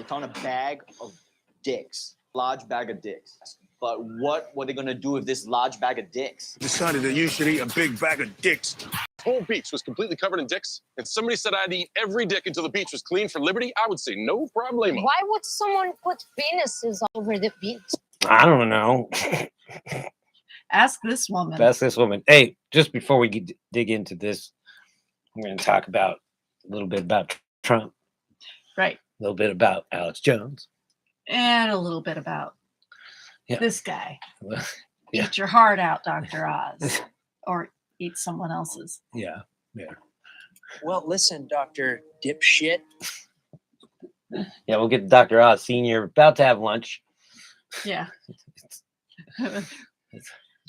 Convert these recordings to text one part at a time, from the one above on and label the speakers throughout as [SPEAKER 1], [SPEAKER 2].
[SPEAKER 1] found a bag of dicks, large bag of dicks. But what were they gonna do with this large bag of dicks?
[SPEAKER 2] Decided that you should eat a big bag of dicks.
[SPEAKER 3] Whole beach was completely covered in dicks, and somebody said I'd eat every dick until the beach was clean for liberty, I would say no problemo.
[SPEAKER 4] Why would someone put penises all over the beach?
[SPEAKER 5] I don't know.
[SPEAKER 6] Ask this woman.
[SPEAKER 5] Ask this woman. Hey, just before we dig into this, I'm going to talk about a little bit about Trump.
[SPEAKER 6] Right.
[SPEAKER 5] A little bit about Alex Jones.
[SPEAKER 6] And a little bit about this guy.
[SPEAKER 5] Yeah.
[SPEAKER 6] Eat your heart out, Dr. Oz. Or eat someone else's.
[SPEAKER 5] Yeah.
[SPEAKER 7] Well, listen, Dr. Dipshit.
[SPEAKER 5] Yeah, we'll get Dr. Oz Sr. about to have lunch.
[SPEAKER 6] Yeah.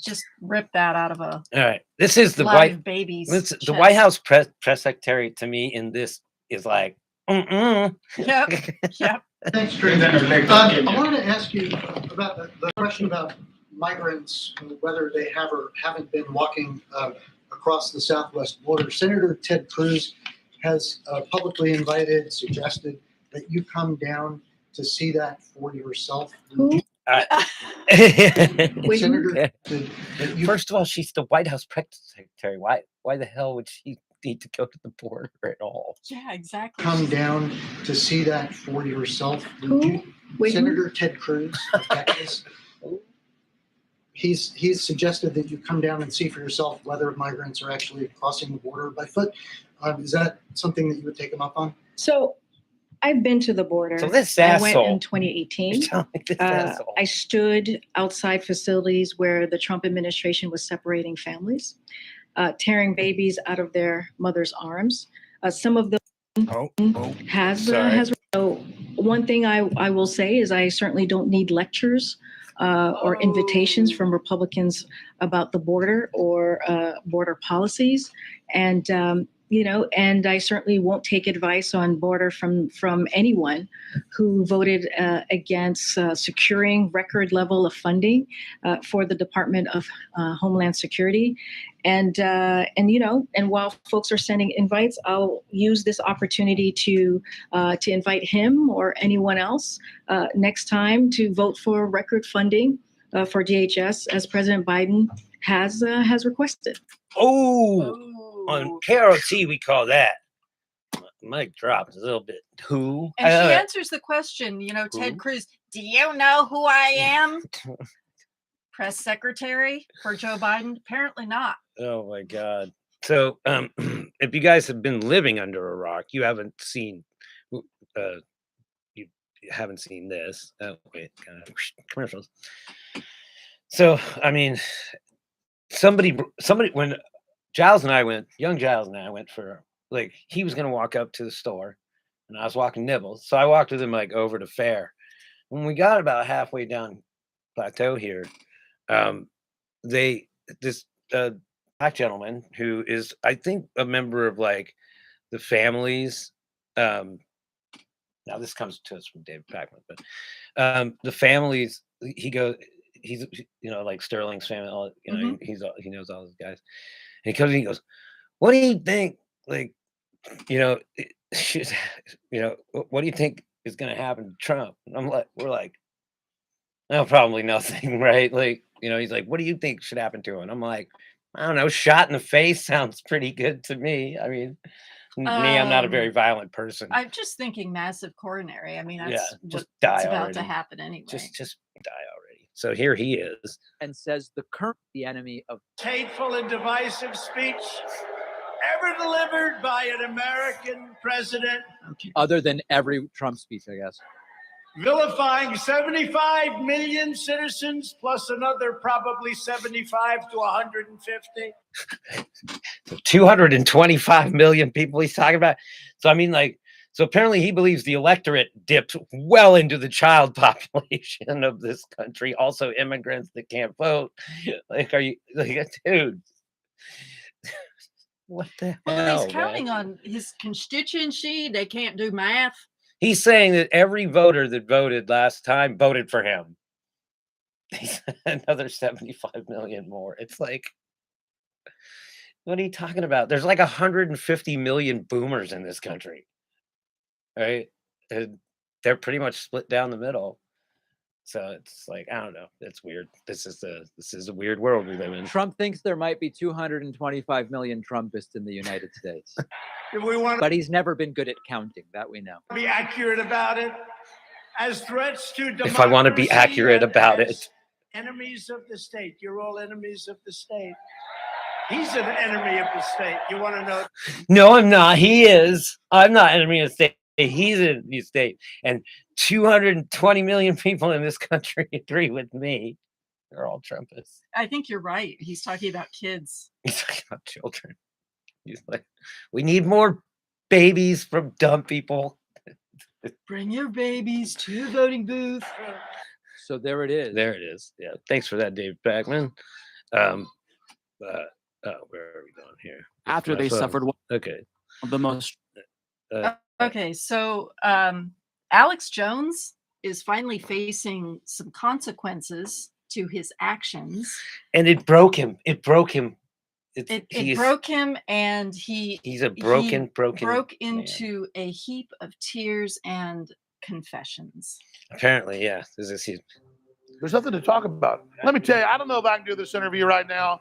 [SPEAKER 6] Just rip that out of a
[SPEAKER 5] All right. This is the
[SPEAKER 6] live baby's
[SPEAKER 5] the White House press secretary to me in this is like,
[SPEAKER 6] Yep.
[SPEAKER 8] Thanks, Tracy. I wanted to ask you about the question about migrants, whether they have or haven't been walking across the southwest border. Senator Ted Cruz has publicly suggested that you come down to see that for yourself.
[SPEAKER 5] Who?
[SPEAKER 8] Senator,
[SPEAKER 5] first of all, she's the White House press secretary. Why the hell would she need to go to the border at all?
[SPEAKER 6] Yeah, exactly.
[SPEAKER 8] Come down to see that for yourself. Senator Ted Cruz of Texas. He's suggested that you come down and see for yourself whether migrants are actually crossing the border by foot. Is that something that you would take him up on?
[SPEAKER 9] So I've been to the border.
[SPEAKER 5] So this
[SPEAKER 9] I went
[SPEAKER 5] asshole.
[SPEAKER 9] in 2018. I stood outside facilities where the Trump administration was separating families, tearing babies out of their mother's arms. Some of them has. So one thing I will say is I certainly don't need lectures or invitations from Republicans about the border or border policies. And and I certainly won't take advice on border from anyone who voted against securing record level of funding for the Department of Homeland Security. And while folks are sending invites, I'll use this opportunity to invite him or anyone else next time to vote for record funding for DHS, as President Biden has requested.
[SPEAKER 5] On KROT, we call that. Mic dropped a little bit. Who?
[SPEAKER 6] And she answers the question, Ted Cruz, do you know who I am? Press secretary for Joe Biden? Apparently not.
[SPEAKER 5] Oh my God. So if you guys have been living under a rock, you haven't seen this. Oh wait, commercials. So I mean, somebody when young Giles and I went for, like, he was going to walk up to the store and I was walking Nibbles. So I walked with him like over to Fair. When we got about halfway down Plateau here, this black gentleman who is, I think, a member of like the families. Now this comes to us from David Packman, but the families, he's like Sterling's family, he knows all those guys. And he comes in, he goes, what do you think? Like, what do you think is going to happen to Trump? And we're like, no, probably nothing, right? Like, he's like, what do you think should happen to him? And I'm like, I don't know, shot in the face sounds pretty good to me. I mean, I'm not a very violent person.
[SPEAKER 6] I'm just thinking massive coronary. I mean, that's
[SPEAKER 5] just
[SPEAKER 6] what's
[SPEAKER 5] die
[SPEAKER 6] about
[SPEAKER 5] already.
[SPEAKER 6] to happen anyway.
[SPEAKER 5] Just die already. So here he is.
[SPEAKER 7] And says the enemy of
[SPEAKER 10] hateful and divisive speech ever delivered by an American president.
[SPEAKER 7] other than every Trump speech, I guess.
[SPEAKER 10] Vilifying 75 million citizens plus another probably 75 to 150.
[SPEAKER 5] 225 million people he's talking about. So I mean, like, so apparently he believes the electorate dipped well into the child population of this country. Also immigrants that can't vote. Like, are you like, dude? What the hell?
[SPEAKER 6] Well, he's counting on his constituency. They can't do math.
[SPEAKER 5] He's saying that every voter that voted last time voted for him. Another 75 million more. It's like, what are you talking about? There's like 150 million boomers in this country, right? And they're pretty much split down the middle. So it's like, I don't know. It's weird. This is a weird world we live in.
[SPEAKER 7] Trump thinks there might be 225 million Trumpists in the United States.
[SPEAKER 10] If we want
[SPEAKER 7] But he's never been good at counting, that we know.
[SPEAKER 10] to be accurate about it, as threats to democracy.
[SPEAKER 5] If I want to be accurate
[SPEAKER 10] and
[SPEAKER 5] about
[SPEAKER 10] as
[SPEAKER 5] it.
[SPEAKER 10] Enemies of the state. You're all enemies of the state. He's an enemy of the state. You want to know?
[SPEAKER 5] No, I'm not. He is. I'm not enemy of the state. He's in the state. And 220 million people in this country agree with me. They're all Trumpists.
[SPEAKER 6] I think you're right. He's talking about kids.
[SPEAKER 5] He's talking about children. He's like, we need more babies from dumb people.
[SPEAKER 6] Bring your babies to the voting booth.
[SPEAKER 7] So there it is.
[SPEAKER 5] There it is. Yeah. Thanks for that, Dave Backman. Where are we going here?
[SPEAKER 11] After
[SPEAKER 5] My
[SPEAKER 11] they
[SPEAKER 5] phone.
[SPEAKER 11] suffered one
[SPEAKER 5] Okay.
[SPEAKER 11] of the most.
[SPEAKER 6] Okay, so Alex Jones is finally facing some consequences to his actions.
[SPEAKER 5] And it broke him. It broke him.
[SPEAKER 6] It broke him, and
[SPEAKER 5] he's a broke
[SPEAKER 6] broke
[SPEAKER 5] man.
[SPEAKER 6] into a heap of tears and confessions.
[SPEAKER 5] Apparently, yeah. There's
[SPEAKER 2] nothing to talk about. Let me tell you, I don't know if I can do this interview right now.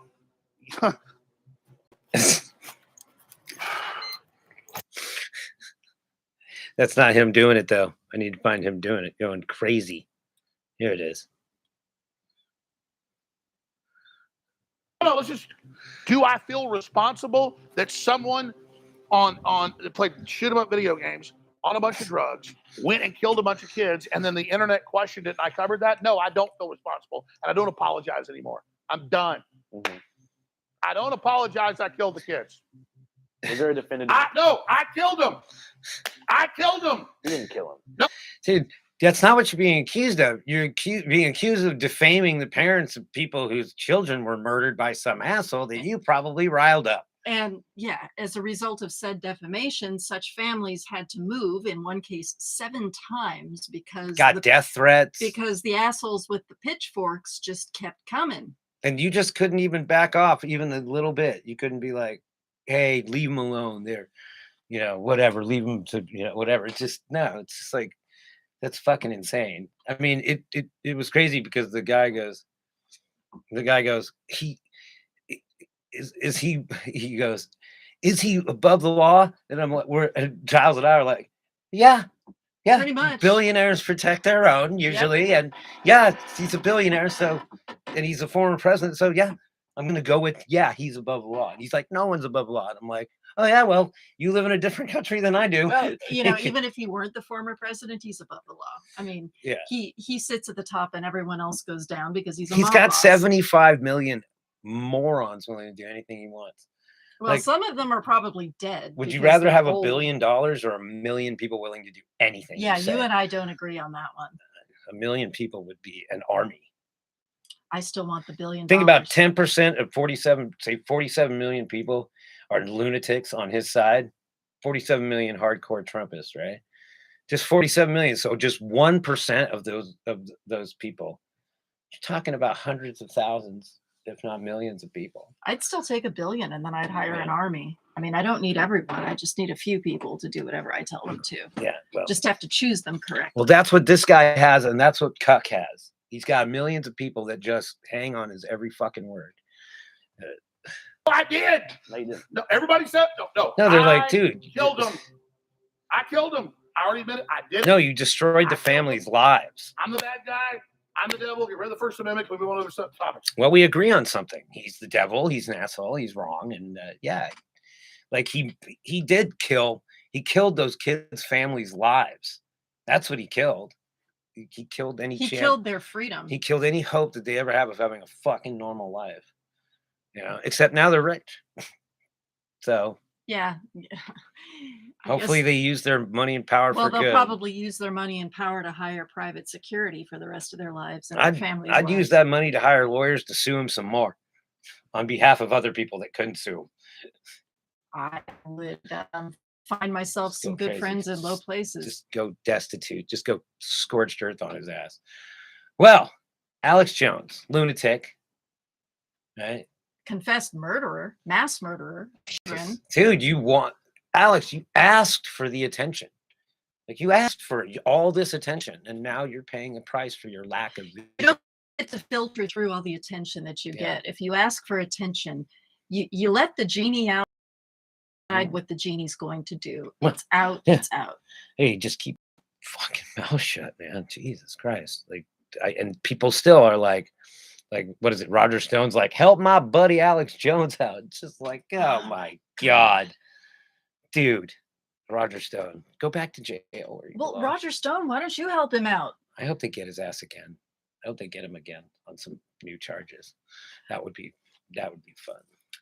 [SPEAKER 5] That's not him doing it, though. I need to find him doing it, going crazy. Here it is.
[SPEAKER 2] No, let's just. Do I feel responsible that someone that played shoot 'em up video games on a bunch of drugs went and killed a bunch of kids, and then the internet questioned it, and I covered that? No, I don't feel responsible, and I don't apologize anymore. I'm done.
[SPEAKER 1] Mm-hmm.
[SPEAKER 2] I don't apologize. I killed the kids.
[SPEAKER 1] Was there a definitive?
[SPEAKER 2] No, I killed them. I killed them.
[SPEAKER 1] You didn't kill him.
[SPEAKER 2] No.
[SPEAKER 5] Dude, that's not what you're being accused of. You're being accused of defaming the parents of people whose children were murdered by some asshole that you probably riled up.
[SPEAKER 6] And yeah, as a result of said defamation, such families had to move, in one case 7 times, because
[SPEAKER 5] Got death threats.
[SPEAKER 6] Because the assholes with the pitchforks just kept coming.
[SPEAKER 5] And you just couldn't even back off even a little bit. You couldn't be like, hey, leave them alone. They're, whatever, leave them to, whatever. It's just, no, it's just like, that's fucking insane. I mean, it was crazy because the guy goes, he goes, is he above the law? And I'm like, Giles and I are like, yeah,
[SPEAKER 6] pretty much.
[SPEAKER 5] Billionaires protect their own usually. Yep. And yeah, he's a billionaire. So, and he's a former president. So yeah, I'm going to go with, yeah, he's above the law. And he's like, no one's above the law. And I'm like, oh yeah, well, you live in a different country than I do.
[SPEAKER 6] Well, even if he weren't the former president, he's above the law. I mean,
[SPEAKER 5] yeah,
[SPEAKER 6] he sits at the top and everyone else goes down because he's
[SPEAKER 5] got 75 million morons willing to do anything he wants.
[SPEAKER 6] Well, like, some of them are probably dead.
[SPEAKER 5] Would you rather have $1 billion or 1 million people willing to do anything?
[SPEAKER 6] Yeah, you and I don't agree on that one.
[SPEAKER 5] 1 million people would be an army.
[SPEAKER 6] I still want the $1 billion.
[SPEAKER 5] Think about 10% of 47 million people are lunatics on his side. 47 million hardcore Trumpists, right? Just 47 million. So just 1% of those people. You're talking about hundreds of thousands, if not millions of people.
[SPEAKER 6] I'd still take $1 billion and then I'd hire an army. I mean, I don't need everyone. I just need a few people to do whatever I tell them to.
[SPEAKER 5] Yeah. Well,
[SPEAKER 6] just have to choose them correctly.
[SPEAKER 5] Well, that's what this guy has, and that's what Cuck has. He's got millions of people that just hang on his every fucking word.
[SPEAKER 2] I did.
[SPEAKER 1] No, you didn't.
[SPEAKER 2] No, everybody said no.
[SPEAKER 5] No, they're like, dude,
[SPEAKER 2] killed him. I killed him. I already admit it. I did.
[SPEAKER 5] No, you destroyed the family's lives.
[SPEAKER 2] I'm the bad guy. I'm the devil. Get rid of the First Amendment. We move on to other topics.
[SPEAKER 5] Well, we agree on something. He's the devil. He's an asshole. He's wrong. And yeah, like he did kill. He killed those kids' families' lives. That's what he killed. He killed any.
[SPEAKER 6] He killed their freedom.
[SPEAKER 5] He killed any hope that they ever have of having a fucking normal life. Except now they're rich. So
[SPEAKER 6] yeah.
[SPEAKER 5] Hopefully they use their money and power for good.
[SPEAKER 6] Well, they'll probably use their money and power to hire private security for the rest of their lives and their families.
[SPEAKER 5] I'd use that money to hire lawyers to sue him some more on behalf of other people that couldn't sue.
[SPEAKER 6] I would find myself some good friends in low places.
[SPEAKER 5] Just go destitute. Just go scorched earth on his ass. Well, Alex Jones, lunatic, right?
[SPEAKER 6] Confessed murderer, mass murderer.
[SPEAKER 5] Dude, Alex, you asked for the attention. Like you asked for all this attention, and now you're paying a price for your lack of.
[SPEAKER 6] You don't get to filter through all the attention that you get. If you ask for attention, you let the genie out. Decide what the genie's going to do. It's out. It's out.
[SPEAKER 5] Hey, just keep fucking mouth shut, man. Jesus Christ! Like, and people still are like, what is it? Roger Stone's like, help my buddy Alex Jones out. It's just like, oh my god, dude. Roger Stone, go back to jail.
[SPEAKER 6] Well, Roger Stone, why don't you help him out?
[SPEAKER 5] I hope they get his ass again. I hope they get him again on some new charges. That would be fun.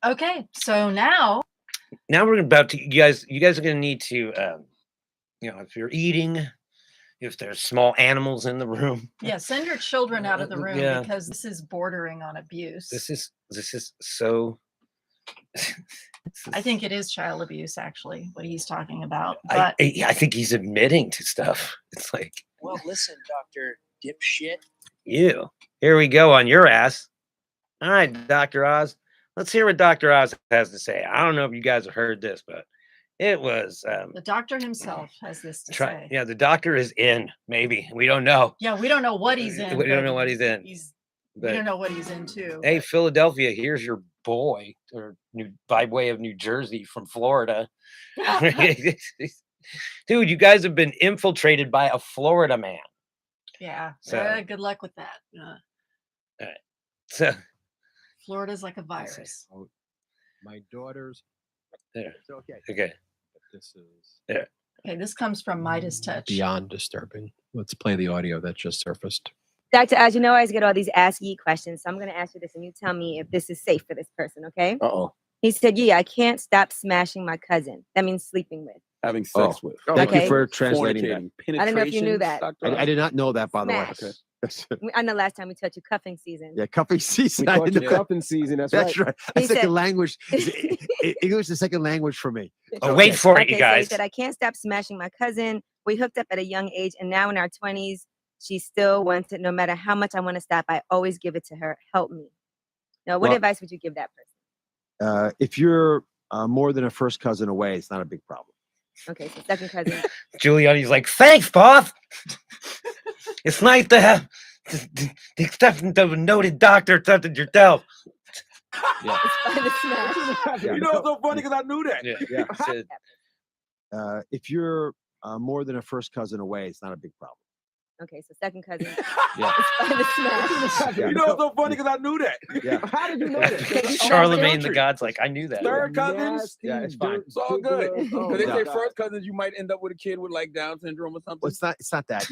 [SPEAKER 6] Okay, so now
[SPEAKER 5] we're about to. You guys are going to need to, if you're eating, if there's small animals in the room.
[SPEAKER 6] Yeah, send your children out of the room because this is bordering on abuse.
[SPEAKER 5] This is so.
[SPEAKER 6] I think it is child abuse, actually, what he's talking about. But
[SPEAKER 5] I think he's admitting to stuff. It's like,
[SPEAKER 10] Well, listen, Dr. Dipshit.
[SPEAKER 5] you. Here we go on your ass. All right, Dr. Oz. Let's hear what Dr. Oz has to say. I don't know if you guys have heard this, but it was
[SPEAKER 6] the doctor himself has this to say.
[SPEAKER 5] Yeah, the doctor is in. Maybe we don't know.
[SPEAKER 6] Yeah, we don't know what he's in.
[SPEAKER 5] We don't know what he's in.
[SPEAKER 6] We don't know what he's into.
[SPEAKER 5] Hey, Philadelphia, here's your boy, or by way of New Jersey from Florida. Dude, you guys have been infiltrated by a Florida man.
[SPEAKER 6] Yeah.
[SPEAKER 5] So,
[SPEAKER 6] good luck with that.
[SPEAKER 5] All right. So
[SPEAKER 6] Florida's like a virus.
[SPEAKER 11] My daughter's.
[SPEAKER 5] There.
[SPEAKER 11] It's okay.
[SPEAKER 5] Okay.
[SPEAKER 11] But this is
[SPEAKER 5] there.
[SPEAKER 6] Okay, this comes from Midas Touch.
[SPEAKER 11] beyond disturbing. Let's play the audio that just surfaced.
[SPEAKER 12] Dr. Oz, you know I always get all these ask ye questions, so I'm going to ask you this, and you tell me if this is safe for this person, okay?
[SPEAKER 13] Uh-oh.
[SPEAKER 12] He said, yeah, I can't stop smashing my cousin. That means sleeping with.
[SPEAKER 13] Having sex with.
[SPEAKER 11] Thank you
[SPEAKER 12] Okay.
[SPEAKER 11] for translating that.
[SPEAKER 12] I don't know if you knew that.
[SPEAKER 11] I did not know that, by the way.
[SPEAKER 12] Smash. I know last time we taught you cuffing season.
[SPEAKER 11] Yeah, cuffing season.
[SPEAKER 13] We
[SPEAKER 11] I
[SPEAKER 13] taught
[SPEAKER 11] didn't
[SPEAKER 13] you
[SPEAKER 11] know.
[SPEAKER 13] cuffing season. That's
[SPEAKER 11] That's
[SPEAKER 13] right.
[SPEAKER 11] right.
[SPEAKER 12] He
[SPEAKER 11] That's second
[SPEAKER 12] said-
[SPEAKER 11] language. English is a second language for me.
[SPEAKER 5] Oh, wait for it, you
[SPEAKER 12] So he
[SPEAKER 5] guys.
[SPEAKER 12] said, I can't stop smashing my cousin. We hooked up at a young age, and now in our 20s, she still wants it. No matter how much I want to stop, I always give it to her. Help me. Now, what
[SPEAKER 11] Well-
[SPEAKER 12] advice would you give that person?
[SPEAKER 11] If you're more than a first cousin away, it's not a big problem.
[SPEAKER 12] Okay, so second cousin.
[SPEAKER 5] Giuliani's like, thanks, boss. It's nice to have the exception of a noted doctor such as yourself.
[SPEAKER 11] Yeah.
[SPEAKER 13] You know, it's so funny because I knew that.
[SPEAKER 11] If you're more than a first cousin away, it's not a big problem.
[SPEAKER 12] Okay, so second cousin.
[SPEAKER 11] Yeah.
[SPEAKER 13] You know, it's so funny because I knew that.
[SPEAKER 11] Yeah.
[SPEAKER 13] How did you know that?
[SPEAKER 5] Charlemagne the God's like, I knew that.
[SPEAKER 13] Third cousins?
[SPEAKER 11] Nasty, Yeah, it's fine.
[SPEAKER 13] It's all good. Because they
[SPEAKER 11] Yeah.
[SPEAKER 13] say first cousins, you might end up with a kid with like Down syndrome or something.
[SPEAKER 11] Well, it's not that.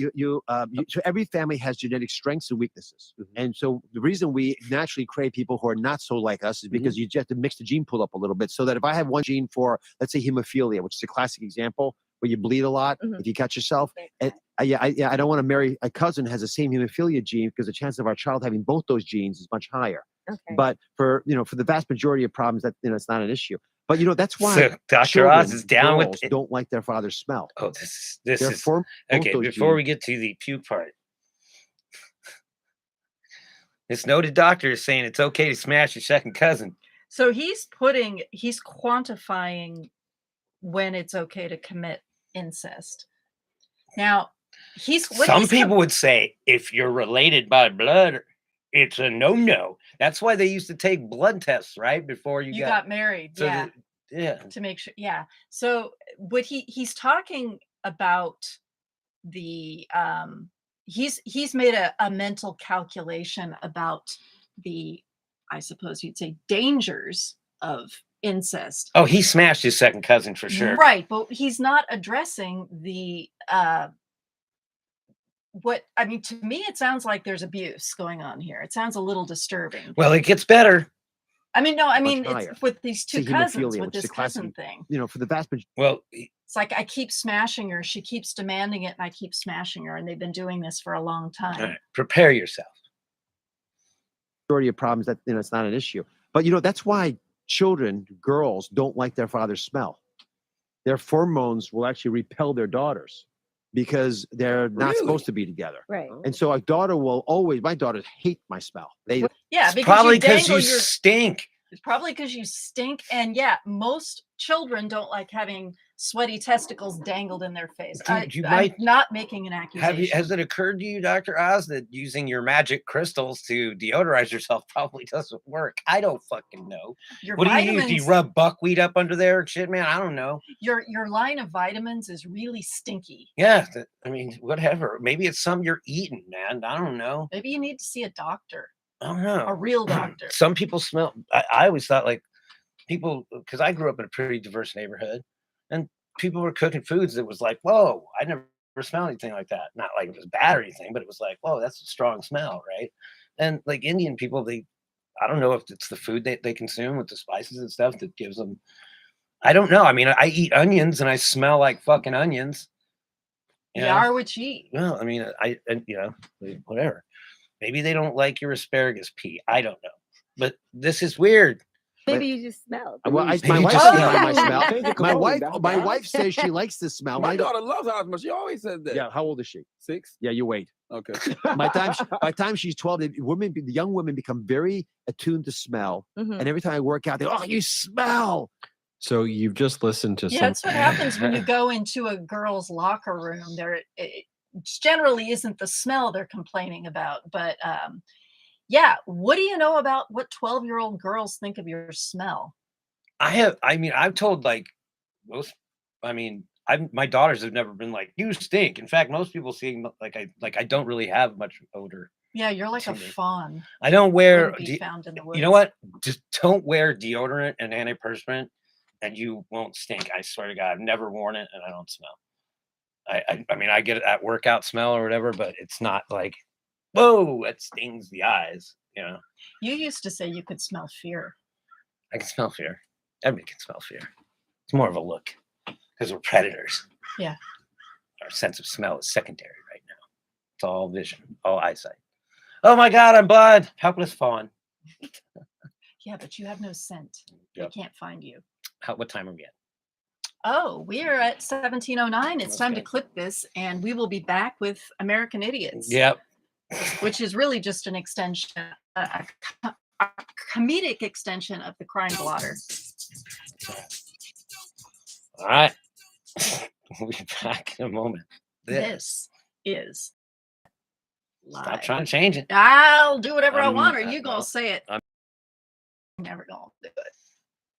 [SPEAKER 11] So every family has genetic strengths and weaknesses. And so the reason we naturally create people who are not so like us is because you just have to mix the gene pool up a little bit, so that if I have one gene for, let's say, hemophilia, which is a classic example, where you bleed a lot if you cut yourself. And I don't want to marry a cousin who has the same hemophilia gene, because the chance of our child having both those genes is much higher.
[SPEAKER 12] Okay.
[SPEAKER 11] But for the vast majority of problems, that it's not an issue. But that's why
[SPEAKER 5] So Dr.
[SPEAKER 11] children,
[SPEAKER 5] Oz is down with
[SPEAKER 11] girls
[SPEAKER 5] it.
[SPEAKER 11] don't like their father's smell.
[SPEAKER 5] Oh, this is
[SPEAKER 11] Therefore, both
[SPEAKER 5] okay.
[SPEAKER 11] those
[SPEAKER 5] Before we
[SPEAKER 11] genes-
[SPEAKER 5] get to the puke part, this noted doctor is saying it's okay to smash your second cousin.
[SPEAKER 6] So he's quantifying when it's okay to commit incest. Now,
[SPEAKER 5] Some people would say if you're related by blood, it's a no-no. That's why they used to take blood tests, right? Before you
[SPEAKER 6] got married.
[SPEAKER 5] so
[SPEAKER 6] Yeah.
[SPEAKER 5] yeah.
[SPEAKER 6] To make sure. Yeah. So what he's talking about the he's made a mental calculation about the, I suppose you'd say, dangers of incest.
[SPEAKER 5] Oh, he smashed his second cousin for sure.
[SPEAKER 6] Right, but he's not addressing the to me it sounds like there's abuse going on here. It sounds a little disturbing.
[SPEAKER 5] Well, it gets better.
[SPEAKER 6] It's
[SPEAKER 11] higher.
[SPEAKER 6] with these two
[SPEAKER 11] It's a
[SPEAKER 6] cousins,
[SPEAKER 11] hemophilia,
[SPEAKER 6] with
[SPEAKER 11] which is
[SPEAKER 6] this
[SPEAKER 11] a classic-
[SPEAKER 6] cousin thing.
[SPEAKER 11] For the vast majority.
[SPEAKER 5] Well,
[SPEAKER 6] It's like I keep smashing her, she keeps demanding it, and I keep smashing her, and they've been doing this for a long time.
[SPEAKER 5] all right, prepare yourself.
[SPEAKER 11] Majority of problems, that it's not an issue. But that's why children, girls, don't like their father's smell. Their pheromones will actually repel their daughters, because they're not supposed to be together.
[SPEAKER 12] Right.
[SPEAKER 11] And so my daughters hate my smell. They
[SPEAKER 6] Yeah,
[SPEAKER 5] It's
[SPEAKER 6] because
[SPEAKER 5] probably
[SPEAKER 6] you
[SPEAKER 5] because
[SPEAKER 6] dangle
[SPEAKER 5] you
[SPEAKER 6] your
[SPEAKER 5] stink.
[SPEAKER 6] It's probably because you stink. And yeah, most children don't like having sweaty testicles dangled in their face.
[SPEAKER 5] Dude, you
[SPEAKER 6] I'm
[SPEAKER 5] might-
[SPEAKER 6] not making an accusation.
[SPEAKER 5] Has it occurred to you, Dr. Oz, that using your magic crystals to deodorize yourself probably doesn't work? I don't fucking know.
[SPEAKER 6] Your
[SPEAKER 5] What do you use? Do
[SPEAKER 6] vitamins,
[SPEAKER 5] you rub buckwheat up under there and shit, man? I don't know.
[SPEAKER 6] your line of vitamins is really stinky.
[SPEAKER 5] Yeah, I mean, whatever. Maybe it's something you're eating, man. I don't know.
[SPEAKER 6] Maybe you need to see a doctor,
[SPEAKER 5] I don't know.
[SPEAKER 6] a real doctor.
[SPEAKER 5] Some people smell. I always thought like people, because I grew up in a pretty diverse neighborhood, and people were cooking foods that was like, whoa, I never smelled anything like that. Not like it was bad or anything, but it was like, whoa, that's a strong smell, right? And like Indian people, I don't know if it's the food they consume with the spices and stuff that gives them. I don't know. I mean, I eat onions and I smell like fucking onions.
[SPEAKER 6] You are what you eat.
[SPEAKER 5] Well, I mean, whatever. Maybe they don't like your asparagus pea. I don't know. But this is weird.
[SPEAKER 12] Maybe you just smelled.
[SPEAKER 11] Well,
[SPEAKER 5] Maybe
[SPEAKER 11] my wife
[SPEAKER 5] just
[SPEAKER 11] doesn't
[SPEAKER 5] smell.
[SPEAKER 11] like my smell.
[SPEAKER 13] Change your
[SPEAKER 11] My
[SPEAKER 13] cologne,
[SPEAKER 11] wife,
[SPEAKER 13] dog.
[SPEAKER 11] says she likes the smell.
[SPEAKER 13] My daughter loves asthma. She always says that.
[SPEAKER 11] Yeah, how old is she?
[SPEAKER 13] 6.
[SPEAKER 11] Yeah, you wait.
[SPEAKER 13] Okay.
[SPEAKER 11] By the time she's 12, the young women become very attuned to smell.
[SPEAKER 12] Mhm.
[SPEAKER 11] And every time I work out, they oh, you smell.
[SPEAKER 14] So you've just listened to
[SPEAKER 6] Yeah,
[SPEAKER 14] some.
[SPEAKER 6] that's what happens when you go into a girl's locker room. It generally isn't the smell they're complaining about, but yeah. What do you know about what 12-year-old girls think of your smell?
[SPEAKER 5] I've told like most, my daughters have never been like, you stink. In fact, most people see like I don't really have much odor.
[SPEAKER 6] Yeah, you're like a
[SPEAKER 5] to me.
[SPEAKER 6] fawn.
[SPEAKER 5] I don't wear,
[SPEAKER 6] Wouldn't be found in the
[SPEAKER 5] you know
[SPEAKER 6] woods.
[SPEAKER 5] what? Just don't wear deodorant and antiperspirant and you won't stink. I swear to God, I've never worn it and I don't smell. I mean, I get that workout smell or whatever, but it's not like, whoa, it stings the eyes, you know?
[SPEAKER 6] You used to say you could smell fear.
[SPEAKER 5] I can smell fear. Everybody can smell fear. It's more of a look because we're predators.
[SPEAKER 6] Yeah.
[SPEAKER 5] Our sense of smell is secondary right now. It's all vision, all eyesight. Oh my God, I'm blind. Helpless fawn.
[SPEAKER 6] Yeah, but you have no scent.
[SPEAKER 5] Yep.
[SPEAKER 6] They can't find you.
[SPEAKER 5] What time are we at?
[SPEAKER 6] Oh, we are at 17:09. It's time to
[SPEAKER 5] Okay.
[SPEAKER 6] clip this, and we will be back with American Idiots.
[SPEAKER 5] Yep.
[SPEAKER 6] Which is really just an extension, a comedic extension of the Crime Blotter.
[SPEAKER 5] All right. We'll be back in a moment.
[SPEAKER 6] This is
[SPEAKER 5] Stop
[SPEAKER 6] live.
[SPEAKER 5] trying to change it.
[SPEAKER 6] I'll do whatever I want, or
[SPEAKER 5] I'm-
[SPEAKER 6] you gonna say it.
[SPEAKER 5] I'm-
[SPEAKER 6] Never gonna do it.